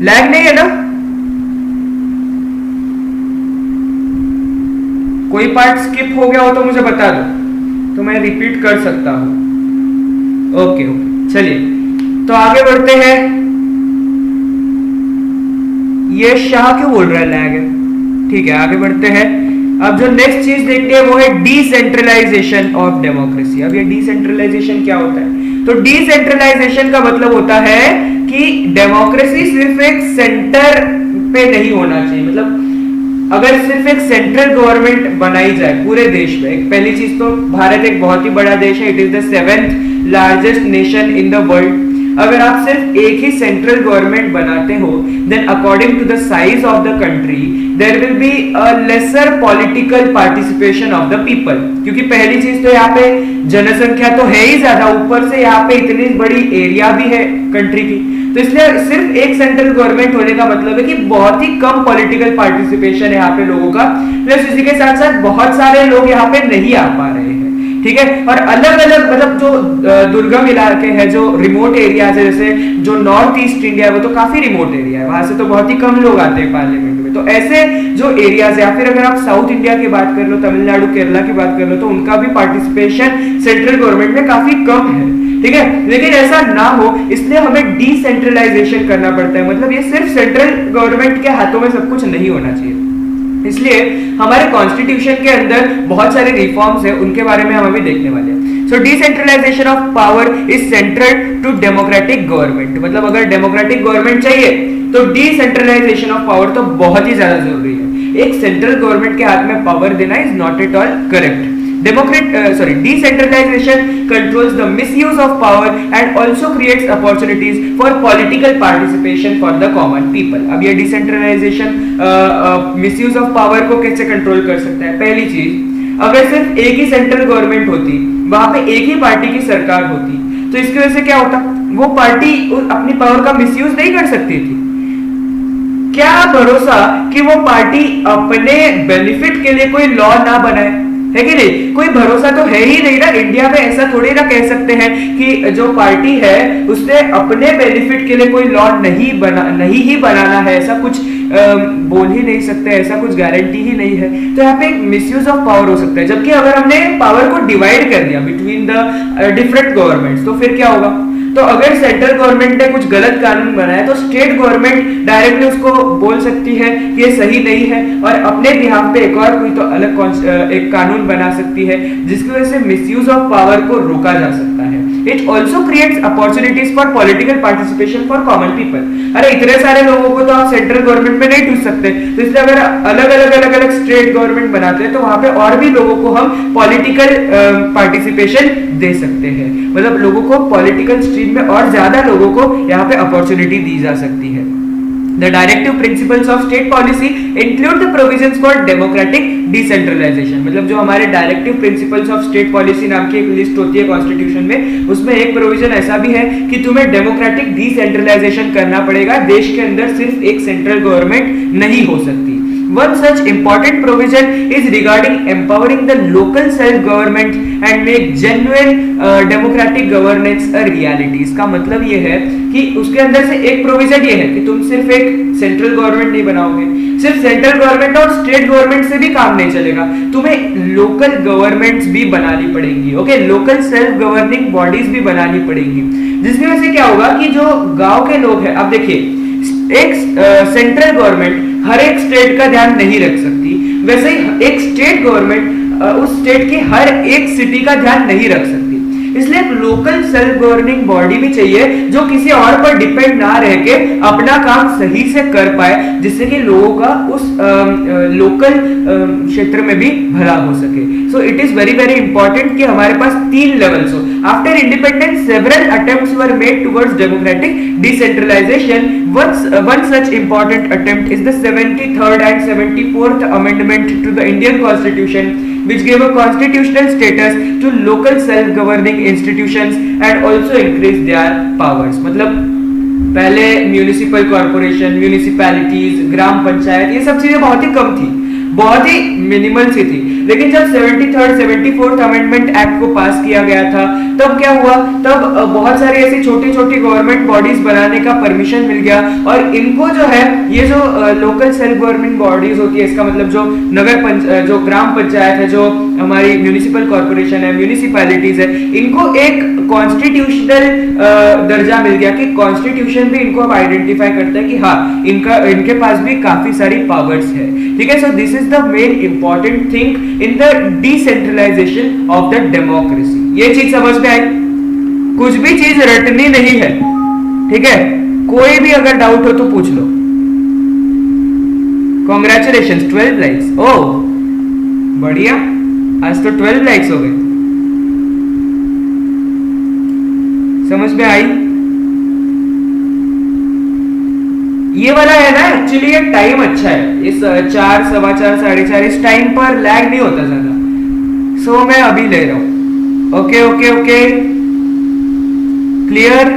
लैग नहीं है ना? कोई पार्ट स्किप हो गया हो तो मुझे बता दो तो मैं रिपीट कर सकता हूं। ओके ओके, चलिए तो आगे बढ़ते हैं। ये शाह क्यों बोल रहा है लैग है? ठीक है, आगे बढ़ते हैं। अब जो नेक्स्ट चीज देखते हैं वो है डिसेंट्रलाइजेशन ऑफ डेमोक्रेसी। अब ये डिसेंट्रलाइजेशन क्या होता है? तो डिसेंट्रलाइजेशन का मतलब होता है कि डेमोक्रेसी सिर्फ एक सेंटर पे नहीं होना चाहिए, मतलब अगर सिर्फ एक सेंट्रल गवर्नमेंट बनाई जाए पूरे देश में, एक पहली चीज तो भारत एक बहुत ही बड़ा देश है, it is the 7th largest nation in the world. अगर आप सिर्फ एक ही सेंट्रल गवर्नमेंट बनाते हो then according to the size of the country there will be a lesser political participation of the people, क्योंकि पहली चीज तो यहाँ पे जनसंख्या तो है ही ज्यादा, ऊपर से यहाँ पे इतनी बड़ी एरिया भी है कंट्री की, तो इसलिए सिर्फ एक सेंट्रल गवर्नमेंट होने का मतलब है कि बहुत ही कम पॉलिटिकल पार्टिसिपेशन है यहाँ पे लोगों का, प्लस इसी के साथ साथ बहुत सारे लोग यहाँ पे नहीं आ पा रहे हैं। ठीक है, और अलग अलग मतलब जो दुर्गम इलाके हैं, जो रिमोट एरियाज है, जैसे जो नॉर्थ ईस्ट इंडिया है वो तो काफी रिमोट एरिया है, वहां से तो बहुत ही कम लोग आते हैं पार्लियामेंट में, तो ऐसे जो एरियाज है, या फिर अगर आप साउथ इंडिया की बात कर लो, तमिलनाडु केरला की बात कर लो, तो उनका भी पार्टिसिपेशन सेंट्रल गवर्नमेंट में काफी कम है। ठीक है, लेकिन ऐसा ना हो इसलिए हमें डिसेंट्रलाइजेशन करना पड़ता है, मतलब ये सिर्फ सेंट्रल गवर्नमेंट के हाथों में सब कुछ नहीं होना चाहिए। इसलिए हमारे कॉन्स्टिट्यूशन के अंदर बहुत सारे रिफॉर्म्स हैं, उनके बारे में हम अभी देखने वाले हैं। So decentralisation of power is central to democratic government, मतलब अगर डेमोक्रेटिक गवर्नमेंट चाहिए तो डिसेंट्रलाइजेशन ऑफ पावर तो बहुत ही ज्यादा जरूरी है। एक सेंट्रल गवर्नमेंट के हाथ में पावर देना is not at all correct. Decentralization controls the misuse of power and also creates opportunities for political participation for the common people. अब ये डिसेंट्रलाइजेशन मिसयूज ऑफ पावर को कैसे कंट्रोल कर सकता है? पहली चीज, अगर सिर्फ एक ही सेंट्रल गवर्नमेंट होती, वहां पे एक ही पार्टी की सरकार होती, तो इसकी वजह से क्या होता? वो पार्टी अपनी पावर का मिसयूज नहीं कर सकती थी। क्या भरोसा कि वो पार्टी अपने बेनिफिट के लिए कोई लॉ ना बनाए, है कि नहीं? कोई भरोसा तो है ही नहीं ना। इंडिया में ऐसा थोड़ी ना कह सकते हैं कि जो पार्टी है उसने अपने बेनिफिट के लिए कोई लॉ नहीं ही बनाना है, ऐसा कुछ बोल ही नहीं सकते, ऐसा कुछ गारंटी ही नहीं है। तो यहाँ पे एक मिसयूज ऑफ पावर हो सकता है। जबकि अगर हमने पावर को डिवाइड कर दिया बिटवीन द डिफरेंट गवर्नमेंट्स तो फिर क्या होगा? तो अगर सेंट्रल गवर्नमेंट ने कुछ गलत कानून बनाया तो स्टेट गवर्नमेंट डायरेक्टली उसको बोल सकती है कि ये सही नहीं है और अपने बिहाफ पे एक और कोई तो अलग एक कानून बना सकती है जिसकी वजह से मिसयूज ऑफ पावर को रोका जा सकता है। It also creates opportunities for political participation for common people. अरे इतने सारे लोगों को तो आप सेंट्रल गवर्नमेंट में नहीं ढूंढ सकते, तो इसलिए अगर अलग अलग स्टेट गवर्नमेंट बनाते हैं तो वहां पे और भी लोगों को हम पॉलिटिकल पार्टिसिपेशन दे सकते हैं, मतलब लोगों को पॉलिटिकल स्ट्रीम में और ज्यादा लोगों को यहाँ पे अपॉर्चुनिटी दी जा सकती है। The directive principles of state policy include the provisions for democratic decentralization। मतलब जो हमारे directive principles of state policy नाम की एक लिस्ट होती है कॉन्स्टिट्यूशन में, उसमें एक प्रोविजन ऐसा भी है कि तुम्हें डेमोक्रेटिक डिसेंट्रलाइजेशन करना पड़ेगा, देश के अंदर सिर्फ एक सेंट्रल गवर्नमेंट नहीं हो सकती। One such important provision is regarding empowering the local self-government and make genuine democratic governance a reality। इसका मतलब ये है कि उसके अंदर से एक प्रोविजन ये है कि तुम सिर्फ एक सेंट्रल गवर्नमेंट नहीं बनाओगे, सिर्फ सेंट्रल गवर्नमेंट और स्टेट गवर्नमेंट से भी काम नहीं चलेगा, तुम्हें लोकल गवर्नमेंट्स भी बनानी पड़ेंगी। Okay, local self governing bodies भी बनानी पड़ेंगी, जिसकी वजह से क्या होगा कि जो गांव के लोग हैं, अब देखिए एक सेंट्रल गवर्नमेंट हर एक स्टेट का ध्यान नहीं रख सकती, वैसे ही एक स्टेट गवर्नमेंट उस स्टेट की हर एक सिटी का ध्यान नहीं रख सकती। इसलिए एक लोकल सेल्फ गवर्निंग बॉडी भी चाहिए जो किसी और पर डिपेंड ना रह के अपना काम सही से कर पाए, जिससे कि लोगों का उस लोकल क्षेत्र में भी भला हो सके। So it is very very important कि हमारे पास 3 लेवल्स हो। After independence several attempts were made towards democratic decentralisation. One such important attempt is the 73rd and 74th Amendment to the Indian Constitution, which gave a constitutional status to local self-governing institutions and also increased their powers। मतलब पहले municipal corporation, municipalities, ग्राम पंचायत, ये सब चीजें बहुत ही कम थी, बहुत ही minimal सी थी, लेकिन जब 73rd 74th अमेंडमेंट एक्ट को पास किया गया था तब क्या हुआ, तब बहुत सारी ऐसी छोटी छोटी गवर्नमेंट बॉडीज बनाने का परमिशन मिल गया और इनको जो है ये जो लोकल सेल्फ गवर्नमेंट बॉडीज होती है, इसका मतलब जो जो ग्राम पंचायत है, जो हमारी म्यूनिसिपल कॉर्पोरेशन है, म्यूनिसिपैलिटीज है, इनको एक कॉन्स्टिट्यूशनल दर्जा मिल गया कि कॉन्स्टिट्यूशन भी इनको अब आइडेंटिफाई करता है कि हाँ इनके पास भी काफी सारी पावर्स है। ठीक है, so this is the main important thing in the decentralisation of the democracy. ये चीज समझ में आई? कुछ भी चीज रटनी नहीं है, ठीक है, कोई भी अगर डाउट हो तो पूछ लो। कॉन्ग्रेचुलेशन 12 लाइक्स, ओह बढ़िया, आज तो 12 लाइक्स हो गए। समझ में आई? ये वाला है ना, एक्चुअली ये टाइम अच्छा है, इस 4, 4:15, 4:30 इस टाइम पर लैग नहीं होता ज्यादा, सो मैं अभी ले रहा हूं। Okay okay okay, clear?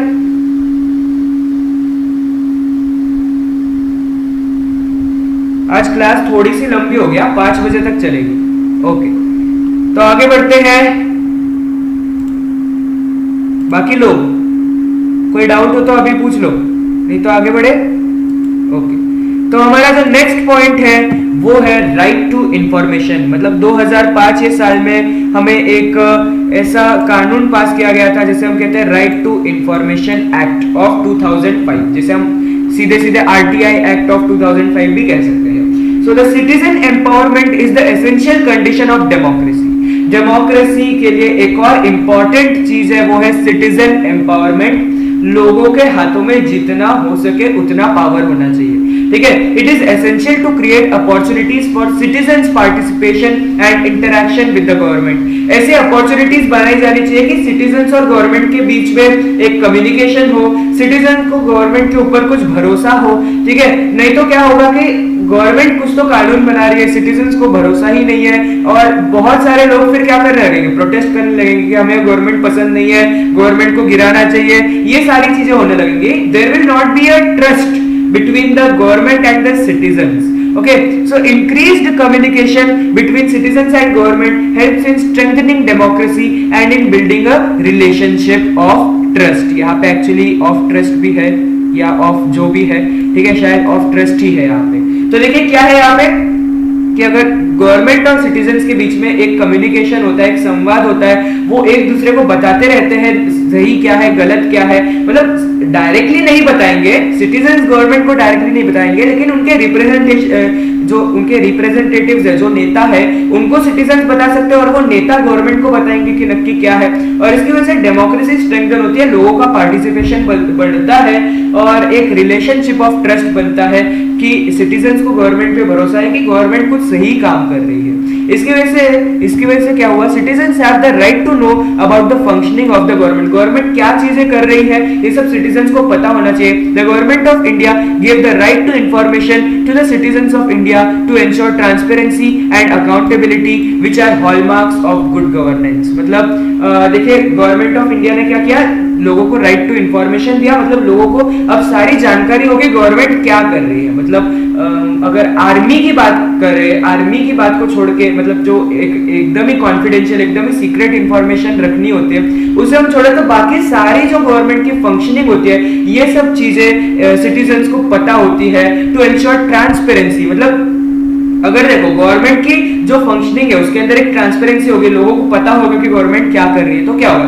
आज क्लास थोड़ी सी लंबी हो गया, 5 बजे तक चलेगी। ओके, तो आगे बढ़ते हैं। बाकी लोग कोई डाउट हो तो अभी पूछ लो, नहीं तो आगे बढ़े। ओके, तो हमारा जो नेक्स्ट पॉइंट है वो है राइट टू इंफॉर्मेशन। मतलब 2005 के साल में हमें एक ऐसा कानून पास किया गया था जिसे हम कहते हैं right to information act of 2005, जिसे हम सीधे सीधे आरटीआई एक्ट ऑफ 2005 भी कह सकते हैं। So the citizen empowerment is the essential condition of democracy. Democracy के लिए एक और इंपॉर्टेंट चीज है, वो है सिटीजन एम्पावरमेंट। लोगों के हाथों में जितना हो सके उतना पावर होना चाहिए, ठीक है। It is essential to create opportunities for citizens participation and interaction with the government. ऐसी अपॉर्चुनिटीज बनाई जानी चाहिए कि सिटीजंस और गवर्नमेंट के बीच में एक कम्युनिकेशन हो, सिटीजन को गवर्नमेंट के ऊपर कुछ भरोसा हो, ठीक है। नहीं तो क्या होगा कि गवर्नमेंट कुछ तो कानून बना रही है, सिटीजंस को भरोसा ही नहीं है और बहुत सारे लोग फिर क्या करने लगेंगे, प्रोटेस्ट करने लगेंगे कि हमें गवर्नमेंट पसंद नहीं है, गवर्नमेंट को गिराना चाहिए, ये सारी चीजें होने लगेंगी। There will not be a trust between the government and the citizens. Okay, so increased communication between citizens and government helps in strengthening democracy and in building a relationship of trust। यहाँ पे actually of trust भी है या of जो भी है, ठीक है, शायद of trust ही है यहाँ पे। तो देखिए क्या है यहाँ पे कि अगर गवर्नमेंट और सिटीजन्स के बीच में एक कम्युनिकेशन होता है, एक संवाद होता है, वो एक दूसरे को बताते रहते हैं सही क्या है गलत क्या है, मतलब डायरेक्टली नहीं बताएंगे, सिटीजन गवर्नमेंट को डायरेक्टली नहीं बताएंगे, लेकिन उनके रिप्रेजेंटेशन जो उनके रिप्रेजेंटेटिव्स है, जो नेता है, उनको सिटीजन बता सकते हैं और वो नेता गवर्नमेंट को बताएंगे कि नक्की क्या है। और इसकी वजह से डेमोक्रेसी स्ट्रेंथन होती है, लोगों का पार्टिसिपेशन बढ़ता है और एक रिलेशनशिप ऑफ ट्रस्ट बनता है कि सिटीजन्स को गवर्नमेंट पे भरोसा है कि गवर्नमेंट कुछ सही काम कर रही है। इसकी वजह से क्या हुआ, citizens have the right to know about the functioning of the government, government क्या चीजें कर रही है ये सब सिटीजन्स को पता होना चाहिए। The government of India give the right to information to the citizens of India to ensure transparency and accountability which are hallmarks of good governance. मतलब देखिए गवर्नमेंट ऑफ इंडिया ने क्या किया, लोगों को राइट टू इंफॉर्मेशन दिया, मतलब लोगों को अब सारी जानकारी होगी गवर्नमेंट क्या कर रही है। मतलब अगर आर्मी की बात करें, आर्मी की बात को छोड़ के, मतलब जो एकदम ही कॉन्फिडेंशियल एकदम ही सीक्रेट इंफॉर्मेशन रखनी होती है उसे हम छोड़े, तो बाकी सारी जो गवर्नमेंट की फंक्शनिंग होती है ये सब चीजें सिटीजन्स को पता होती है। टू एंश्योर ट्रांसपेरेंसी, मतलब अगर देखो गवर्नमेंट की जो फंक्शनिंग है उसके अंदर एक ट्रांसपेरेंसी होगी, लोगों को पता होगा कि गवर्नमेंट क्या कर रही है, तो क्या होगा,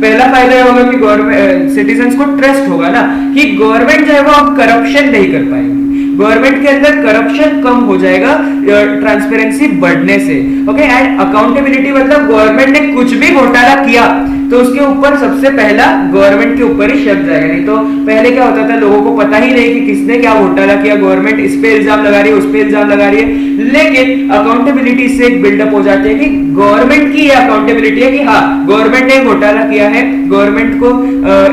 पहला फायदा होगा कि गवर्नमेंट सिटीजन्स को ट्रस्ट होगा ना कि गवर्नमेंट जो है वो अब करप्शन नहीं कर पाएगी, गवर्नमेंट के अंदर करप्शन कम हो जाएगा ट्रांसपेरेंसी बढ़ने से। ओके, एंड अकाउंटेबिलिटी, मतलब गवर्नमेंट ने कुछ भी घोटाला किया तो उसके ऊपर सबसे पहला गवर्नमेंट के ऊपर ही शक जाएगा। नहीं तो पहले क्या होता था, लोगों को पता ही नहीं कि किसने क्या घोटाला किया, गवर्नमेंट इस पे इल्जाम लगा रही है, उस पे इल्जाम लगा रही है। लेकिन अकाउंटेबिलिटी से एक बिल्डअप हो जाती है कि गवर्नमेंट की अकाउंटेबिलिटी है कि हाँ गवर्नमेंट ने घोटाला किया है, गवर्नमेंट को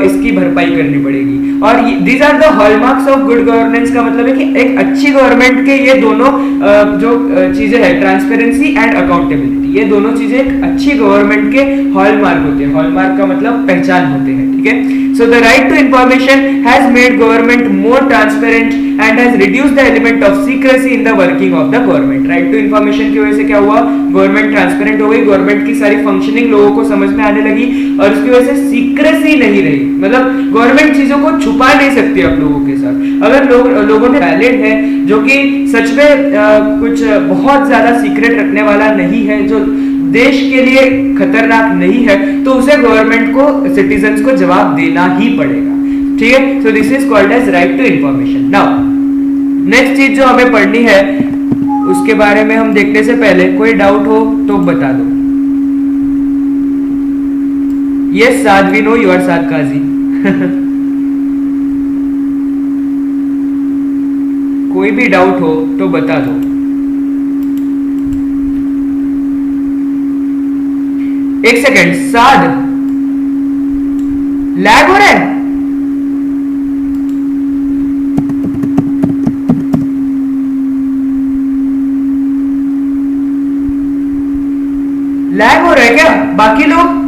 इसकी भरपाई करनी पड़ेगी। और these are the hallmarks of good governance का मतलब है कि एक अच्छी गवर्नमेंट के ये दोनों जो चीजें है, ट्रांसपेरेंसी एंड अकाउंटेबिलिटी, ये दोनों चीजें एक अच्छी गवर्नमेंट के हॉलमार्क होते हैं। हॉलमार्क का मतलब पहचान होते हैं, ठीक है। So the right to information has made government more transparent and has reduced the element of secrecy in the working of the government. Right to information की वजह से क्या हुआ, गवर्नमेंट ट्रांसपेरेंट हो गई, गवर्नमेंट की सारी फंक्शनिंग लोगों को समझ में आने लगी और उसकी वजह से सीक्रेसी नहीं रही, मतलब गवर्नमेंट चीजों को छुपा नहीं सकती आप लोगों के साथ। अगर लोगों ने वैलिड है जो कि सच में कुछ बहुत ज्यादा सीक्रेट रखने वाला नहीं है, जो देश के लिए खतरनाक नहीं है, तो उसे गवर्नमेंट को, सिटीजन्स को जवाब देना ही पड़ेगा, ठीक है। So this is called as right to information. Now next चीज जो हमें पढ़नी है उसके बारे में हम देखने से पहले कोई डाउट हो तो बता दो। Yes Saad, we know you are Saad Qazi. कोई भी डाउट हो तो बता दो। एक सेकेंड, साद लैग हो रहा है? लैग हो रहा है क्या बाकी लोग?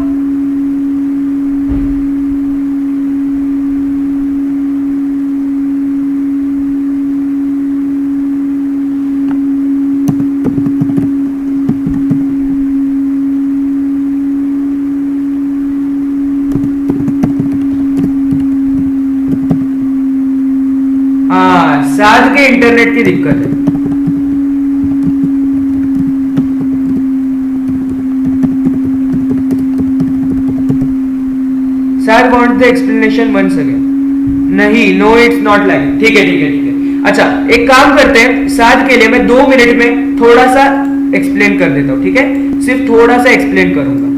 साद के इंटरनेट की दिक्कत है। Saad want the explanation once again. नहीं, नो इट्स नॉट लाइक। ठीक है ठीक है ठीक है। अच्छा एक काम करते हैं, साद के लिए मैं 2 मिनट में थोड़ा सा एक्सप्लेन कर देता हूं, ठीक है। सिर्फ थोड़ा सा एक्सप्लेन करूंगा।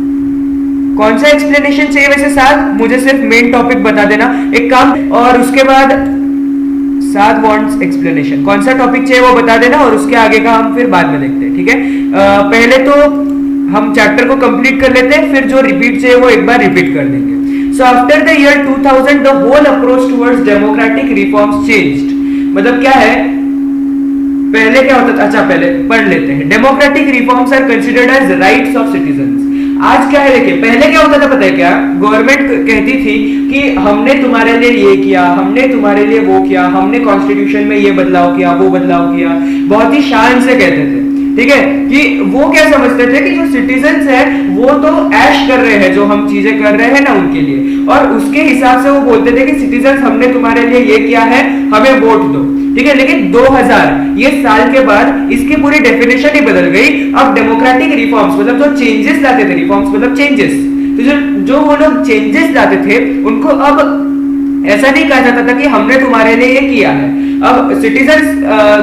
कौन सा एक्सप्लेनेशन चाहिए वैसे साद? मुझे सिर्फ मेन टॉपिक बता देना एक काम, और उसके बाद साद वांट्स एक्सप्लेनेशन। कौन सा टॉपिक चाहिए वो बता देना और उसके आगे का हम फिर बाद में देखते हैं, ठीक है। पहले तो हम चैप्टर को कंप्लीट कर लेते हैं, फिर जो रिपीट चाहिए वो एक बार रिपीट कर देंगे। So after the year 2000 the whole approach towards democratic reforms changed. मतलब क्या है, पहले क्या होता था, अच्छा पहले पढ़ लेते हैं। Democratic reforms are considered as rights of citizens. आज क्या है देखिए, पहले क्या होता था पता है क्या, गवर्नमेंट कहती थी कि हमने तुम्हारे लिए ये किया, हमने तुम्हारे लिए वो किया, हमने कॉन्स्टिट्यूशन में ये बदलाव किया, वो बदलाव किया, बहुत ही शान से कहते थे। ठीक है, कि वो क्या समझते थे कि जो सिटीजन्स है वो तो ऐश कर रहे हैं, जो हम चीजें कर रहे हैं ना उनके लिए, और उसके हिसाब से वो बोलते थे कि सिटीजन्स हमने तुम्हारे लिए ये किया है, हमें वोट दो। ठीक है, लेकिन 2000 ये साल के बाद इसकी पूरी डेफिनेशन ही बदल गई। अब डेमोक्रेटिक रिफॉर्म्स मतलब जो चेंजेस लाते थे, रिफॉर्म्स मतलब चेंजेस, तो जो वो लोग चेंजेस लाते थे उनको अब ऐसा नहीं कहा जाता था कि हमने तुम्हारे लिए ये किया है। अब सिटीजन्स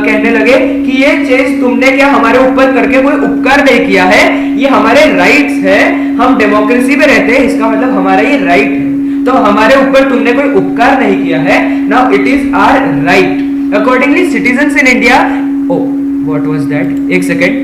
कहने लगे कि ये चेंज तुमने क्या हमारे ऊपर करके कोई उपकार नहीं किया है, ये हमारे राइट्स है, हम डेमोक्रेसी में रहते हैं, इसका मतलब हमारा ये राइट है, तो हमारे ऊपर तुमने कोई उपकार नहीं किया है, now it is our right. Accordingly, citizens in India. Oh, what was that? एक second.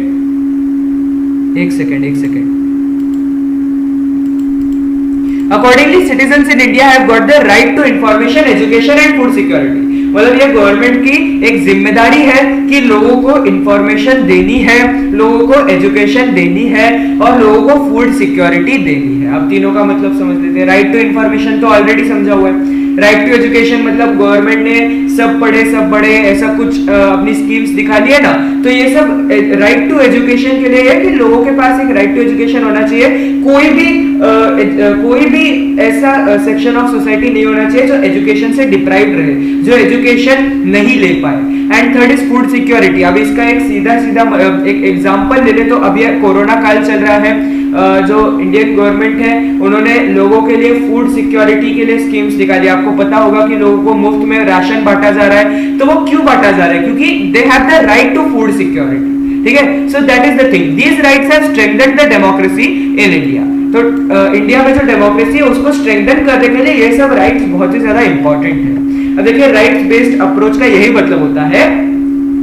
Accordingly, citizens in India have got the right to information, education and food security. मतलब ये गवर्नमेंट की एक जिम्मेदारी है कि लोगों को इंफॉर्मेशन देनी है, लोगों को एजुकेशन देनी है और लोगों को फूड सिक्योरिटी देनी है। अब तीनों का मतलब समझ लेते हैं। राइट टू इंफॉर्मेशन तो ऑलरेडी समझा हुआ है। राइट टू एजुकेशन मतलब गवर्नमेंट ने सब पढ़े सब बड़े ऐसा कुछ अपनी स्कीम्स दिखा दी है ना, तो ये सब राइट टू एजुकेशन के लिए है कि लोगों के पास एक राइट टू एजुकेशन होना चाहिए। कोई भी ऐसा सेक्शन ऑफ सोसाइटी नहीं होना चाहिए जो एजुकेशन से डिप्राइव्ड रहे, जो एजुकेशन नहीं ले पाए। And third is food security. अब इसका एक सीधा एक एग्जांपल ले ले तो अभी कोरोना काल चल रहा है, जो इंडियन गवर्नमेंट है उन्होंने लोगों के लिए फूड सिक्योरिटी के लिए स्कीम्स निकाली। आपको पता होगा कि लोगों को मुफ्त में राशन बांटा जा रहा है, तो वो क्यों बांटा जा रहा है? क्योंकि they have the right to food security. ठीक है, so that is the thing, these rights have strengthened the democracy in India. तो इंडिया में जो डेमोक्रेसी है उसको स्ट्रेंथन करने के लिए ये सब राइट्स बहुत ही ज्यादा इंपॉर्टेंट है। अब देखिए, राइट्स बेस्ड अप्रोच का यही मतलब होता है,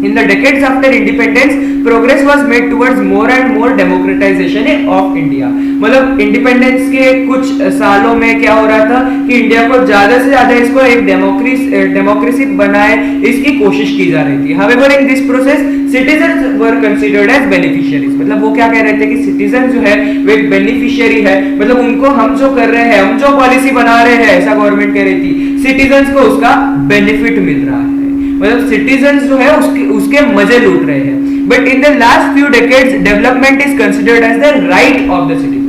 in the decades after independence progress was made towards more and more democratization of India। मतलब इंडिपेंडेंस के कुछ सालों में क्या हो रहा था कि इंडिया को ज्यादा से ज्यादा इसको एक डेमोक्रेसी बनाए, इसकी कोशिश की जा रही थी। However, in this process citizens were considered as beneficiaries। मतलब वो क्या कह रहे थे कि सिटीजन जो है वो एक बेनिफिशियरी है, मतलब उनको हम जो कर रहे हैं, हम जो पॉलिसी बना रहे हैं, ऐसा गवर्नमेंट कह रही थी, सिटीजन को उसका बेनिफिट मिल रहा है, मतलब सिटीजन्स जो है उसके मजे लूट रहे हैं। But in the last few decades development is considered as the right of the citizens.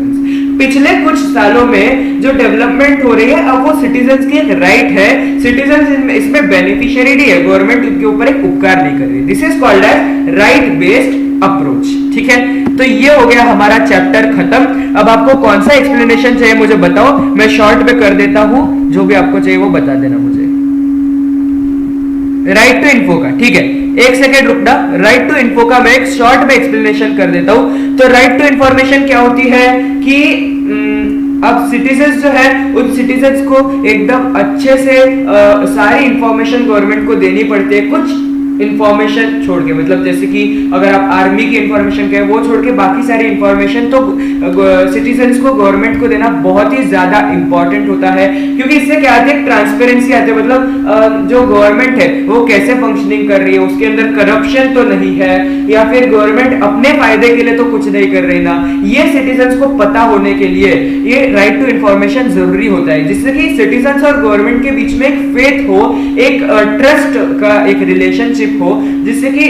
पिछले कुछ सालों में जो डेवलपमेंट हो रही है अब वो सिटीजन्स की एक राइट है, सिटीजन्स इसमें बेनिफिशियरी नहीं है, गवर्नमेंट उनके ऊपर एक उपकार नहीं कर रही। This is called as right based approach. ठीक है, तो ये हो गया हमारा चैप्टर खत्म। अब आपको कौन सा एक्सप्लेनेशन चाहिए मुझे बताओ, मैं शॉर्ट में कर देता हूं, जो भी आपको चाहिए वो बता देना मुझे। राइट टू इन्फो का, ठीक है, एक सेकेंड रुकना। राइट टू इन्फो का मैं एक शॉर्ट में एक्सप्लेनेशन कर देता हूं। तो राइट टू इन्फॉर्मेशन क्या होती है कि अब सिटीजन्स जो है उन सिटीजन्स को एकदम अच्छे से सारी इंफॉर्मेशन गवर्नमेंट को देनी पड़ती है, कुछ इंफॉर्मेशन छोड़ के, मतलब जैसे कि अगर आप आर्मी की इंफॉर्मेशन कहें वो छोड़ के बाकी सारी इंफॉर्मेशन तो सिटीजन्स को गवर्नमेंट को देना बहुत ही ज्यादा इंपॉर्टेंट होता है, क्योंकि इससे क्या आती है, ट्रांसपेरेंसी आती है। मतलब जो गवर्नमेंट है वो कैसे फंक्शनिंग कर रही है, उसके अंदर करप्शन तो नहीं है, या फिर गवर्नमेंट अपने फायदे के लिए तो कुछ नहीं कर रही ना, ये सिटीजन्स को पता होने के लिए ये राइट टू इंफॉर्मेशन जरूरी होता है, जिससे कि सिटीजन्स और गवर्नमेंट के बीच में एक फेथ हो, एक ट्रस्ट का एक रिलेशनशिप हो, जिससे कि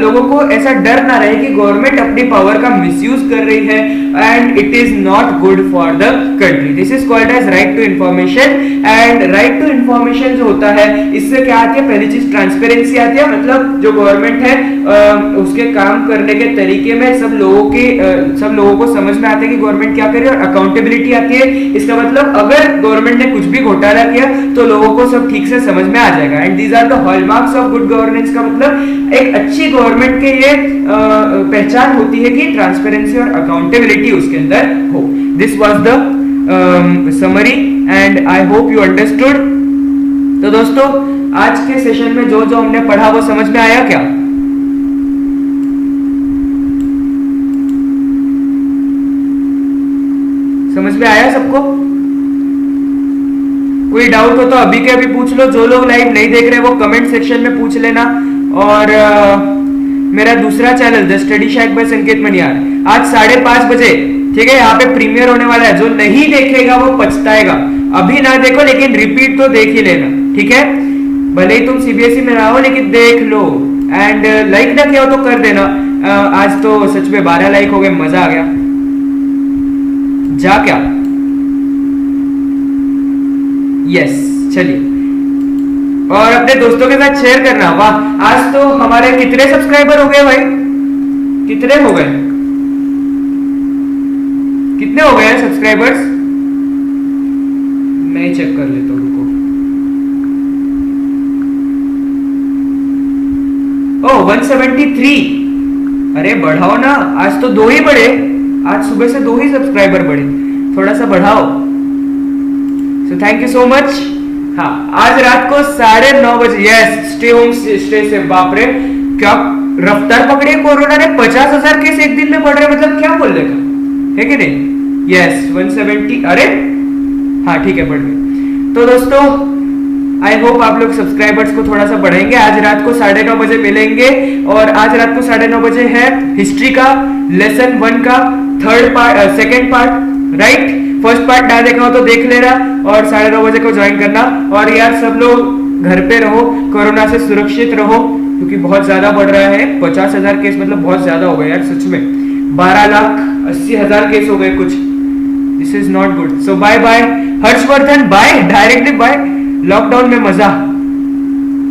लोगों को ऐसा डर ना रहे कि गवर्नमेंट अपनी पावर का मिसयूज कर रही है and it is not good for the country. This is called as right to information. And right to information जो होता है इससे क्या आती है, पहली चीज ट्रांसपेरेंसी आती है, मतलब जो गवर्नमेंट है उसके काम करने के तरीके में सब लोगों को समझ में आता है कि गवर्नमेंट क्या कर रही है, और अकाउंटेबिलिटी आती है। इसका मतलब अगर गवर्नमेंट ने कुछ भी घोटाला किया तो लोगों को सब ठीक से समझ में आ जाएगा। And these are the hallmarks of good governance. का मतलब एक अच्छी गवर्नमेंट के ये पहचान होती है कि ट्रांसपेरेंसी और अकाउंटेबिलिटी उसके अंदर हो। This was the summary and I hope you understood. तो दोस्तों आज के सेशन में जो जो हमने पढ़ा वो समझ में आया क्या? समझ में आया सबको? कोई डाउट हो तो अभी के अभी पूछ लो। जो लोग लाइव नहीं देख रहे वो कमेंट सेक्शन में पूछ लेना। और मेरा दूसरा channel the study shack by Sanket Maniyar आज 5:30 बजे, ठीक है, यहाँ पे प्रीमियर होने वाला है। जो नहीं देखेगा वो पछताएगा। अभी ना देखो लेकिन रिपीट तो देख ही लेना, ठीक है। भले ही तुम सीबीएसई में रहो लेकिन देख लो। एंड लाइक ना किया हो तो कर देना। आज तो सच में 12 लाइक हो गए, मजा आ गया। जा क्या, यस चलिए, और अपने दोस्तों के साथ शेयर करना। वाह, आज तो हमारे कितने सब्सक्राइबर हो गए भाई, कितने हो गए, कितने हो गए सब्सक्राइबर्स? मैं चेक कर लेता हूँ, रुको। ओह 173। अरे बढ़ाओ ना, आज तो 2 ही बढ़े, आज सुबह से 2 ही सब्सक्राइबर बढ़े, थोड़ा सा बढ़ाओ। So thank you so much. हाँ, आज रात को 9:30 बजे, यस स्टे होम स्टे से। बाप रे, क्या रफ्तार पकड़ी है कोरोना ने, 50,000 केस एक दिन में बढ़ रहे, मतलब क्या बोल देगा, है कि नहीं? यस 170, अरे हाँ ठीक है, बढ़ गए। तो दोस्तों आई होप आप लोग सब्सक्राइबर्स को थोड़ा सा बढ़ाएंगे। आज रात को 9:30 बजे मिलेंगे, और आज रात को 9:30 बजे है हिस्ट्री का लेसन 1 का second part, right? First part ना देखा हो तो देख लेना, और 9:30 बजे को ज्वाइन करना। और यार सब लोग घर पे रहो, कोरोना से सुरक्षित रहो, क्योंकि बहुत ज्यादा बढ़ रहा है। 50,000 केस मतलब बहुत ज्यादा हो गए यार, सच में 12,80,000 केस हो गए कुछ। This is not good. So bye bye Harshvardhan, bye, directly bye. Lockdown में मजा,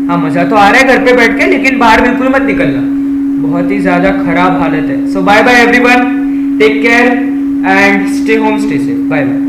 हाँ मजा तो आ रहा है घर पे बैठ के, लेकिन बाहर बिल्कुल मत निकलना, बहुत ही ज्यादा खराब हालत है। So bye bye everyone, take care and stay home, stay safe, bye bye.